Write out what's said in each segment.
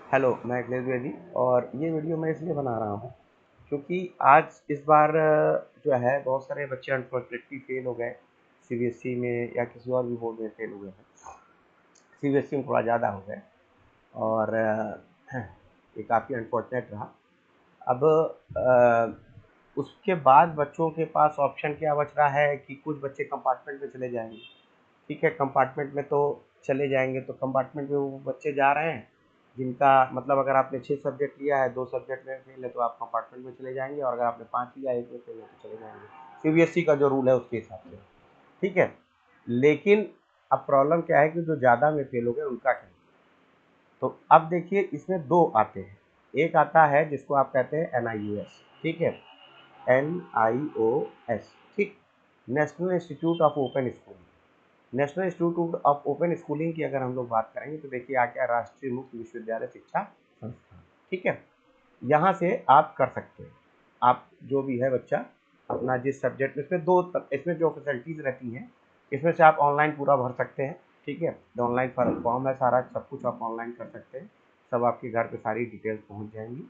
Hello, मैं अखिलेश द्विवेदी और ये वीडियो मैं इसलिए बना रहा हूँ क्योंकि आज इस बार जो है बहुत सारे बच्चे अनफॉर्चुनेटली फेल हो गए सीबीएसई में या किसी और भी बोर्ड में फेल हुए हैं। सीबीएसई में थोड़ा ज़्यादा हो गए और ये काफ़ी अनफॉर्चुनेट रहा। अब उसके बाद बच्चों के पास ऑप्शन क्या बच रहा है कि कुछ बच्चे कंपार्टमेंट में चले जाएंगे। ठीक है, कंपार्टमेंट में तो चले जाएंगे, तो कंपार्टमेंट में वो बच्चे जा रहे हैं जिनका मतलब अगर आपने 6 सब्जेक्ट लिया है, 2 सब्जेक्ट में फेल है तो आप कंपार्टमेंट में चले जाएंगे, और अगर आपने 5 लिया है, 1 में फेल है तो चले जाएंगे सीबीएसई का जो रूल है उसके हिसाब से। ठीक है, लेकिन अब प्रॉब्लम क्या है कि जो ज़्यादा में फेल हो गए उनका क्या। तो अब देखिए, इसमें दो आते हैं। एक आता है जिसको आप कहते हैं एनआईओएस। ठीक है, एनआईओएस। ठीक, national institute of open schooling. National institute of open schooling की अगर हम लोग बात करेंगे तो देखिए आ गया राष्ट्रीय मुक्त विश्वविद्यालय शिक्षा संस्थान। ठीक है, यहाँ से आप कर सकते हैं। आप जो भी है बच्चा अपना जिस सब्जेक्ट में, इसमें जो फैसिलिटीज़ रहती हैं, इसमें से आप ऑनलाइन पूरा भर सकते हैं। ठीक है, ऑनलाइन फॉर्म है, सारा सब कुछ आप ऑनलाइन कर सकते हैं। सब आपके घर पे सारी डिटेल्स पहुँच जाएंगी।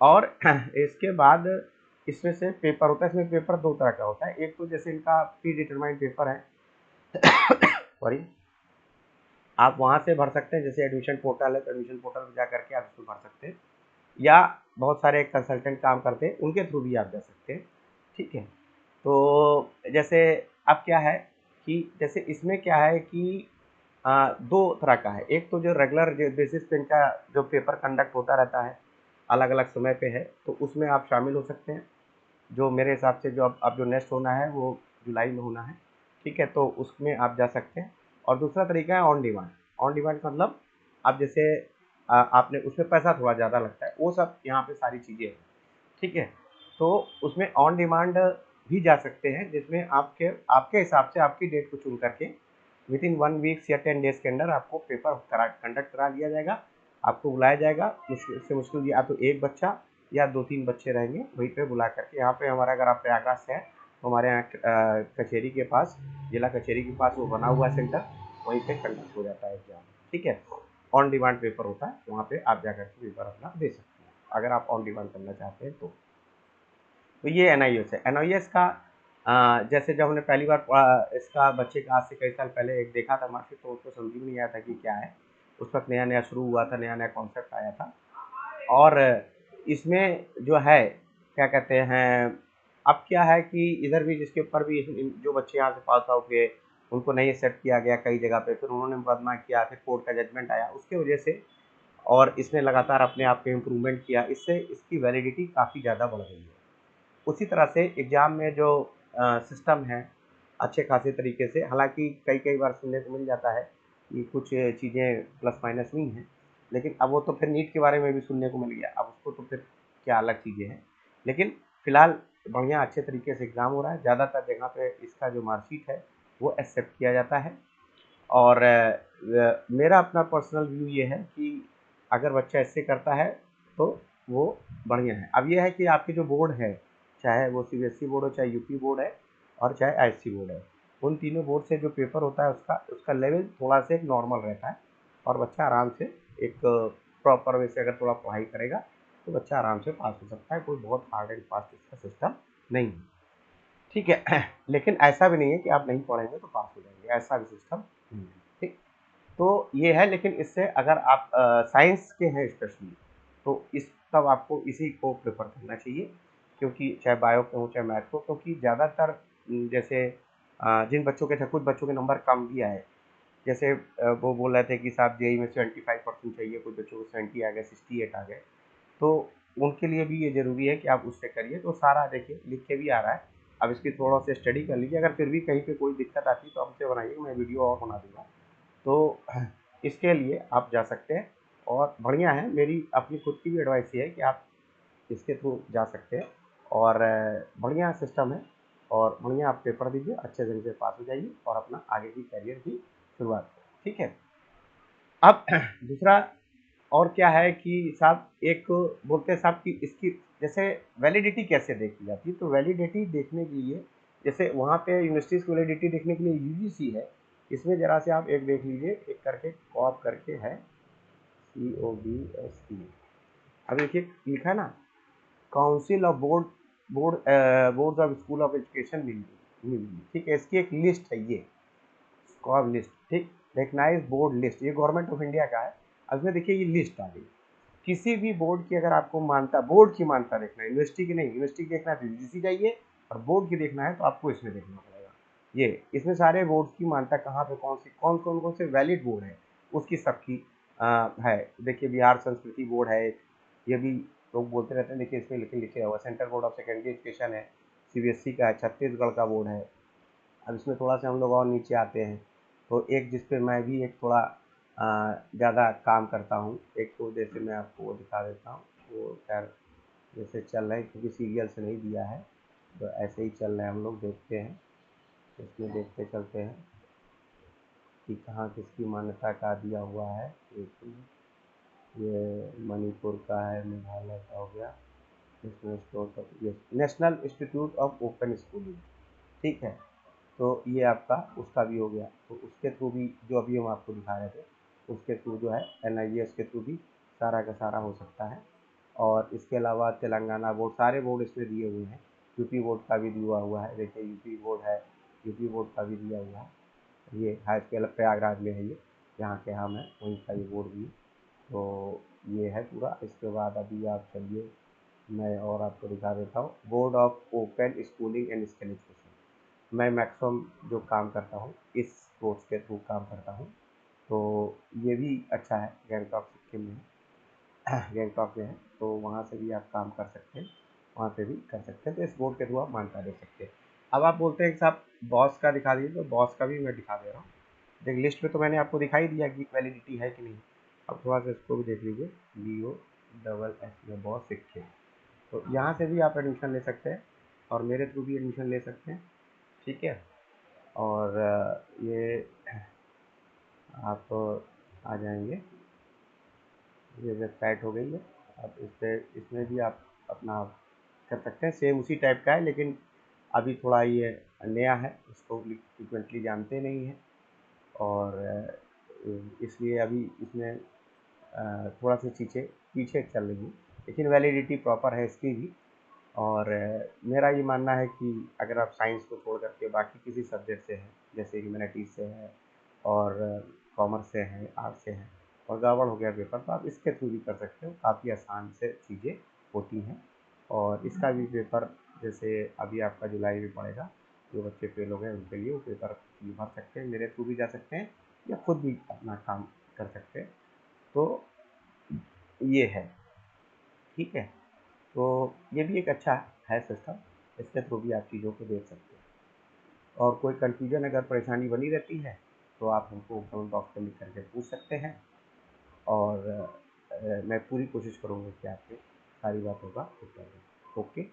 और इसके बाद इसमें से पेपर होता है। इसमें पेपर दो तरह का होता है। एक तो जैसे इनका प्री डिटरमाइंड पेपर है, सॉरी, आप वहाँ से भर सकते हैं। जैसे एडमिशन पोर्टल है तो एडमिशन पोर्टल पर जा करके आप इसमें भर सकते हैं, या बहुत सारे कंसल्टेंट काम करते हैं उनके थ्रू भी आप जा सकते हैं। ठीक है, तो जैसे अब क्या है कि जैसे इसमें क्या है कि दो तरह का है। एक तो जो रेगुलर बेसिस पे इनका जो पेपर कंडक्ट होता रहता है, अलग अलग समय पे है, तो उसमें आप शामिल हो सकते हैं। जो मेरे हिसाब से जो अब जो नेक्स्ट होना है वो जुलाई में होना है। ठीक है, तो उसमें आप जा सकते हैं। और दूसरा तरीका है ऑन डिमांड। ऑन डिमांड का मतलब आप जैसे आपने उसमें पैसा थोड़ा ज़्यादा लगता है, वो सब यहाँ पे सारी चीज़ें हैं। ठीक है, तो उसमें ऑन डिमांड भी जा सकते हैं, जिसमें आपके आपके हिसाब से आपकी डेट को चुन करके विद इन 1 वीक्स या 10 डेज़ के अंदर आपको पेपर कंडक्ट करा लिया जाएगा। आपको बुलाया जाएगा। मुश्किल से मुश्किल या तो एक बच्चा या 2-3 बच्चे रहेंगे, वहीं पे बुला करके। यहाँ पे हमारा, अगर आप प्रयागराज से हैं तो हमारे यहाँ कचहरी के पास, जिला कचहरी के पास वो बना हुआ है सेंटर, वहीं पे कंडक्ट हो जाता है एग्जाम। ठीक है, ऑन डिमांड पेपर होता है, वहाँ पे आप जा करके पेपर अपना दे सकते हैं अगर आप ऑन डिमांड करना चाहते हैं तो ये एनआईएस है। एनआईएस का जैसे जब हमने पहली बार इसका बच्चे का आज से कई साल पहले एक देखा था मार्केट, तो उसको समझ में नहीं आया था कि क्या है। उस वक्त नया नया शुरू हुआ था, नया नया कॉन्सेप्ट आया था। और इसमें जो है क्या कहते हैं, अब क्या है कि इधर भी जिसके ऊपर भी जो बच्चे यहाँ से पास आउट हुए उनको नहीं एक्सेप्ट किया गया कई जगह पे, फिर उन्होंने मुकदमा किया, फिर कोर्ट का जजमेंट आया उसके वजह से, और इसने लगातार अपने आप पे इम्प्रूवमेंट किया, इससे इसकी वैलिडिटी काफ़ी ज़्यादा बढ़ गई है। उसी तरह से एग्ज़ाम में जो सिस्टम है अच्छे खासे तरीके से, हालांकि कई कई बार सुनने को मिल जाता है कि कुछ चीज़ें प्लस माइनस हुई हैं, लेकिन अब वो तो फिर नीट के बारे में भी सुनने को मिल गया। अब उसको तो फिर क्या अलग चीज़ें हैं, लेकिन फ़िलहाल बढ़िया अच्छे तरीके से एग्ज़ाम हो रहा है। ज़्यादातर जगह पे इसका जो मार्कशीट है वो एक्सेप्ट किया जाता है। और मेरा अपना पर्सनल व्यू ये है कि अगर बच्चा ऐसे करता है तो वो बढ़िया है। अब ये है कि आपकी जो बोर्ड है, चाहे वो सीबीएसई बोर्ड हो, चाहे यूपी बोर्ड है, और चाहे आईएससी बोर्ड है, उन तीनों बोर्ड से जो पेपर होता है उसका उसका लेवल थोड़ा सा एक नॉर्मल रहता है, और बच्चा आराम से एक प्रॉपर वे से अगर थोड़ा पढ़ाई करेगा तो बच्चा आराम से पास हो सकता है। कोई बहुत हार्ड एंड फास्ट इसका सिस्टम नहीं है। ठीक है, लेकिन ऐसा भी नहीं है कि आप नहीं पढ़ेंगे तो पास हो जाएंगे, ऐसा भी सिस्टम नहीं है। ठीक, तो ये है। लेकिन इससे अगर आप साइंस के हैं स्पेशली, तो इस तब आपको इसी को प्रेफर करना चाहिए, क्योंकि चाहे बायो के हो चाहे मैथ हो, क्योंकि ज़्यादातर जैसे जिन बच्चों के थे, कुछ बच्चों के नंबर कम भी आए, जैसे वो बोल रहे थे कि साहब जेई में 75% चाहिए, कुछ बच्चों को 70 आ गए, 68 आ गए, तो उनके लिए भी ये ज़रूरी है कि आप उससे करिए। तो सारा देखिए लिख के भी आ रहा है, अब इसकी थोड़ा सा स्टडी कर लीजिए। अगर फिर भी कहीं पे कोई दिक्कत आती है तो हमसे बनाइए, मैं वीडियो और बना दूँगा। तो इसके लिए आप जा सकते हैं, और बढ़िया है। मेरी अपनी खुद की भी एडवाइस ये है कि आप इसके थ्रू जा सकते हैं, और बढ़िया सिस्टम है, और बढ़िया आप पेपर दीजिए, अच्छे तरीके से पास हो जाइए और अपना आगे की करियर की शुरुआत करें। ठीक है, अब दूसरा और क्या है कि साहब, एक बोलते हैं साहब कि इसकी जैसे वैलिडिटी कैसे देखी जाती है, तो वैलिडिटी देखने के लिए जैसे वहाँ पे यूनिवर्सिटीज़ की वैलिडिटी देखने के लिए यूजीसी है। इसमें ज़रा से आप एक देख लीजिए, एक करके कॉप करके है, COBSE। अब देखिए लिखा है ना, council of board of school of education मिली, ठीक है, इसकी एक लिस्ट है ये, स्कॉब लिस्ट, ठीक, रिकग्नाइज बोर्ड लिस्ट, ये गवर्नमेंट ऑफ इंडिया का है। अब इसमें देखिए ये लिस्ट आ गई, किसी भी बोर्ड की अगर आपको मान्यता, बोर्ड की मान्यता देखना है, यूनिवर्सिटी की नहीं, यूनिवर्सिटी की देखना है तो यूजीसी जाइए, और बोर्ड की देखना है तो आपको इसमें देखना पड़ेगा। ये इसमें सारे बोर्ड की मान्यता कहाँ पे, कौन से वैलिड बोर्ड है उसकी सबकी है। देखिए बिहार संस्कृति बोर्ड है, ये भी लोग बोलते रहते हैं, देखिए इसमें लिखे हुआ central board of secondary education है, सीबीएसई का है, छत्तीसगढ़ का बोर्ड है। अब इसमें थोड़ा सा हम लोग और नीचे आते हैं, तो एक जिस पे मैं भी एक थोड़ा ज़्यादा काम करता हूँ, एक तो जैसे मैं आपको वो दिखा देता हूँ, वो खैर जैसे चल रहा है क्योंकि सीरियल से नहीं दिया है, तो ऐसे ही चल रहे हैं, हम लोग देखते हैं, इसमें देखते चलते हैं कि कहाँ किसकी मान्यता का दिया हुआ है। ये मणिपुर का है, मेघालय का हो गया, ये national institute of open schooling, ठीक है, तो ये आपका उसका भी हो गया। तो उसके थ्रू भी जो अभी हम आपको दिखा रहे थे, उसके थ्रू जो है NIES के थ्रू भी सारा का सारा हो सकता है। और इसके अलावा तेलंगाना बोर्ड, सारे बोर्ड इसमें दिए हुए हैं, यूपी बोर्ड का भी दिया हुआ है, देखिए यूपी बोर्ड है, यूपी बोर्ड का भी दिया हुआ है, ये हाई स्कूल प्रयागराज में है, ये यहाँ के हम हैं वहीं का ये बोर्ड भी। तो ये है पूरा। इसके बाद अभी आप चलिए मैं और आपको दिखा देता हूँ, board of open schooling and skill education. मैं मैक्सिमम जो काम करता हूँ इस कोर्स के थ्रू काम करता हूँ, तो ये भी अच्छा है, गैंगटॉक सिक्किम में गैंगटॉक में है, तो वहाँ से भी आप काम कर सकते हैं, वहाँ पे भी कर सकते हैं, तो इस बोर्ड के थ्रू आप मान्यता दे सकते हैं। अब आप बोलते हैं कि साहब बॉस का दिखा दीजिए, तो बॉस का भी मैं दिखा दे रहा हूँ। देख लिस्ट में तो मैंने आपको दिखाई दिया कि वैलिडिटी है कि नहीं, अब थोड़ा सा इसको भी देख लीजिए, BOSS में बॉस सिक्किम, तो यहाँ से भी आप एडमिशन ले सकते हैं और मेरे थ्रू भी एडमिशन ले सकते हैं, ठीक है। और ये आप आ जाएंगे, ये वेबसाइट हो गई है, अब इस पर इसमें भी आप अपना कर सकते हैं, सेम उसी टाइप का है, लेकिन अभी थोड़ा ये नया है, इसको फ्रिक्वेंटली जानते नहीं हैं, और इसलिए अभी इसमें थोड़ा सी चीज़ें पीछे चल रही हैं, लेकिन वैलिडिटी प्रॉपर है इसकी भी। और मेरा ये मानना है कि अगर आप साइंस को छोड़ करके बाकी किसी सब्जेक्ट से हैं, जैसे ह्यूमैनिटीज़ से है और कॉमर्स से हैं, आर्ट से हैं, और गड़बड़ हो गया पेपर, तो आप इसके थ्रू भी कर सकते हो, काफ़ी आसान से चीज़ें होती हैं। और इसका भी पेपर जैसे अभी आपका जुलाई में पड़ेगा, जो बच्चे फेल हो गए उनके लिए वो पेपर भी भर सकते हैं, मेरे थ्रू भी जा सकते हैं, या खुद भी अपना काम कर सकते हैं, तो ये है, ठीक है। तो ये भी एक अच्छा है सिस्टम, इसके थ्रू भी आप चीज़ों को देख सकते हैं। और कोई कन्फ्यूजन अगर परेशानी बनी रहती है तो आप हमको कमेंट बॉक्स में लिख करके पूछ सकते हैं, और मैं पूरी कोशिश करूँगा कि आपके सारी बातों का उत्तर दूँ। ओके।